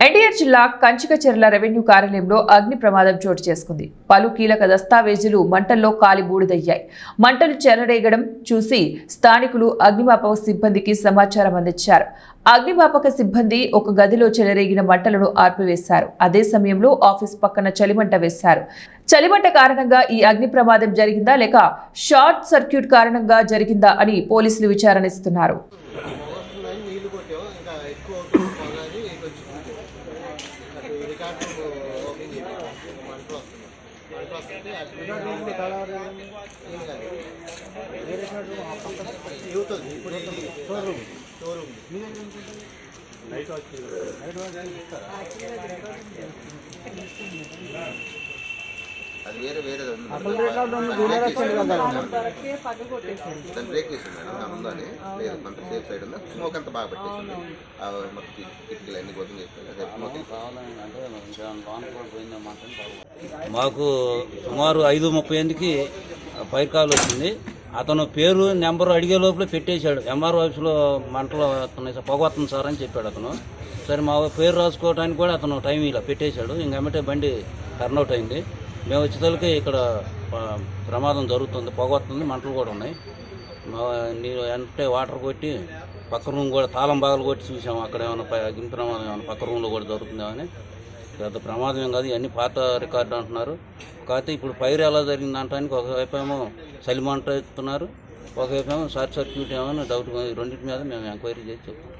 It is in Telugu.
ఎన్టీఆర్ జిల్లా కంచికచెర్ల రెవెన్యూ కార్యాలయంలో అగ్ని ప్రమాదం చోటు చేసుకుంది. పలు కీలక దస్తావేజులు మంటల్లో కాలి బూడిదయ్యాయి. మంటలు చెలరేగడం చూసి స్థానికులు అగ్నిమాపక సిబ్బందికి సమాచారం అందించారు. అగ్నిమాపక సిబ్బంది ఒక గదిలో చెలరేగిన మంటలను ఆర్పివేశారు. అదే సమయంలో ఆఫీస్ పక్కన చలిమంట వేశారు. చలిమంట కారణంగా ఈ అగ్ని ప్రమాదం జరిగిందా లేక షార్ట్ సర్క్యూట్ కారణంగా జరిగిందా అని పోలీసులు విచారణిస్తున్నారు. అది వేరే బ్రేక్ చేసింది మేడం ముందని లేదు కొంత సేఫ్ సైడ్ ఉంది స్మోక్ అంతా బాగా పెట్టేసింది మొత్తం కిటికీలు అన్ని గొప్పం చేసుకుని మాకు సుమారు 5:38కి ఫైర్ కాల్ వచ్చింది. అతను పేరు నెంబరు అడిగే లోపల పెట్టేశాడు. ఎంఆర్ఓ ఆఫీస్లో మంటలు పొగ వస్తుంది సార్ అని చెప్పాడు అతను. సరే మా పేరు రాసుకోవడానికి కూడా అతను టైం ఇలా పెట్టేశాడు. ఇంకెమ్మటే బండి టర్న్అవుట్ అయింది. మేము వచ్చేసరికి ఇక్కడ ప్రమాదం జరుగుతుంది, పొగ వస్తుంది, మంటలు కూడా ఉన్నాయి. నీరు అంటే వాటర్ కొట్టి పక్క రూమ్ కూడా తాళం బాగలు కొట్టి చూసాము. అక్కడ ఏమైనా అగ్ని ప్రమాదం ఏమైనా పక్క రూమ్లో కూడా జరుగుతుందేమని. పెద్ద ప్రమాదం ఏం కాదు, ఇవన్నీ పాత రికార్డు అంటున్నారు. కాకపోతే ఇప్పుడు ఫైర్ ఎలా జరిగింది అంటానికి ఒకవైపు ఏమో చలిమంట ఎత్తున్నారు, ఒకవైపు ఏమో షార్ట్ సర్క్యూట్ ఏమో డౌట్. రెండింటి మీద మేము ఎంక్వైరీ చేసి చెప్తాం.